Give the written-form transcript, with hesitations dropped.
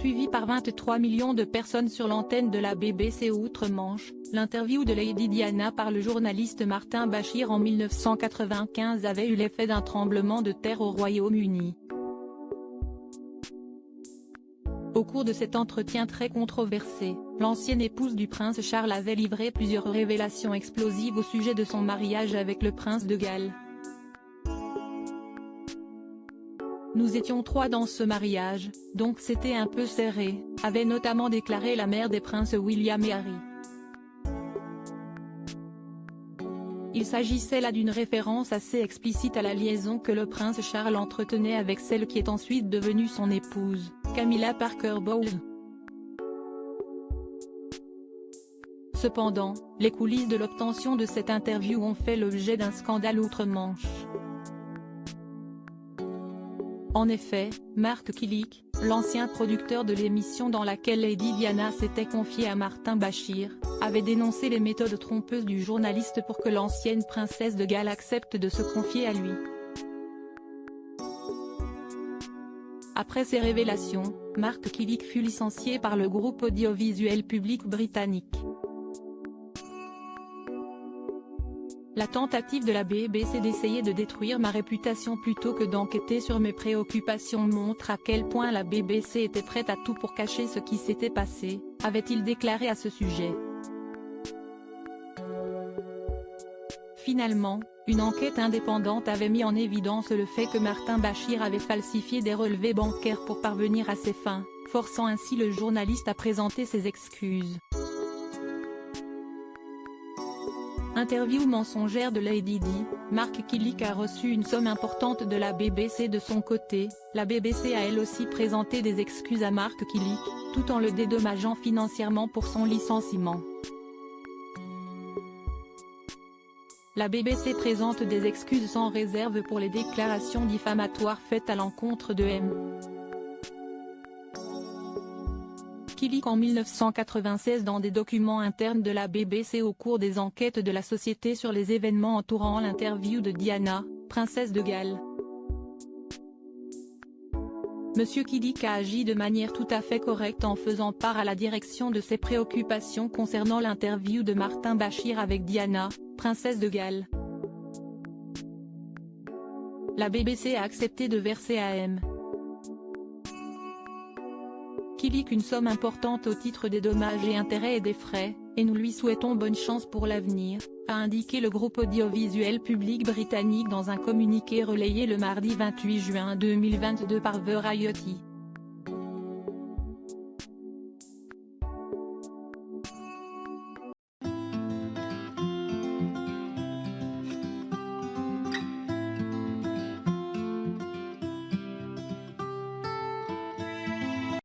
suivi par 23 millions de personnes sur l'antenne de la BBC Outre-Manche. L'interview de Lady Diana par le journaliste Martin Bashir en 1995 avait eu l'effet d'un tremblement de terre au Royaume-Uni. Au cours de cet entretien très controversé, l'ancienne épouse du prince Charles avait livré plusieurs révélations explosives au sujet de son mariage avec le prince de Galles. Nous étions trois dans ce mariage, donc c'était un peu serré, avait notamment déclaré la mère des princes William et Harry. Il s'agissait là d'une référence assez explicite à la liaison que le prince Charles entretenait avec celle qui est ensuite devenue son épouse, Camilla Parker Bowles. Cependant, les coulisses de l'obtention de cette interview ont fait l'objet d'un scandale outre-Manche. En effet, Mark Killick, l'ancien producteur de l'émission dans laquelle Lady Diana s'était confiée à Martin Bashir, avait dénoncé les méthodes trompeuses du journaliste pour que l'ancienne princesse de Galles accepte de se confier à lui. Après ces révélations, Mark Killick fut licencié par le groupe audiovisuel public britannique. La tentative de la BBC d'essayer de détruire ma réputation plutôt que d'enquêter sur mes préoccupations montre à quel point la BBC était prête à tout pour cacher ce qui s'était passé, avait-il déclaré à ce sujet. Finalement, une enquête indépendante avait mis en évidence le fait que Martin Bashir avait falsifié des relevés bancaires pour parvenir à ses fins, forçant ainsi le journaliste à présenter ses excuses. Interview mensongère de Lady Di, Mark Killick a reçu une somme importante de la BBC de son côté. La BBC a elle aussi présenté des excuses à Mark Killick, tout en le dédommageant financièrement pour son licenciement. La BBC présente des excuses sans réserve pour les déclarations diffamatoires faites à l'encontre de M. Killick en 1996 dans des documents internes de la BBC au cours des enquêtes de la société sur les événements entourant l'interview de Diana, princesse de Galles. Monsieur Killick a agi de manière tout à fait correcte en faisant part à la direction de ses préoccupations concernant l'interview de Martin Bashir avec Diana, princesse de Galles. La BBC a accepté de verser à M. Killick une somme importante au titre des dommages et intérêts et des frais, et nous lui souhaitons bonne chance pour l'avenir, a indiqué le groupe audiovisuel public britannique dans un communiqué relayé le mardi 28 juin 2022 par Variety.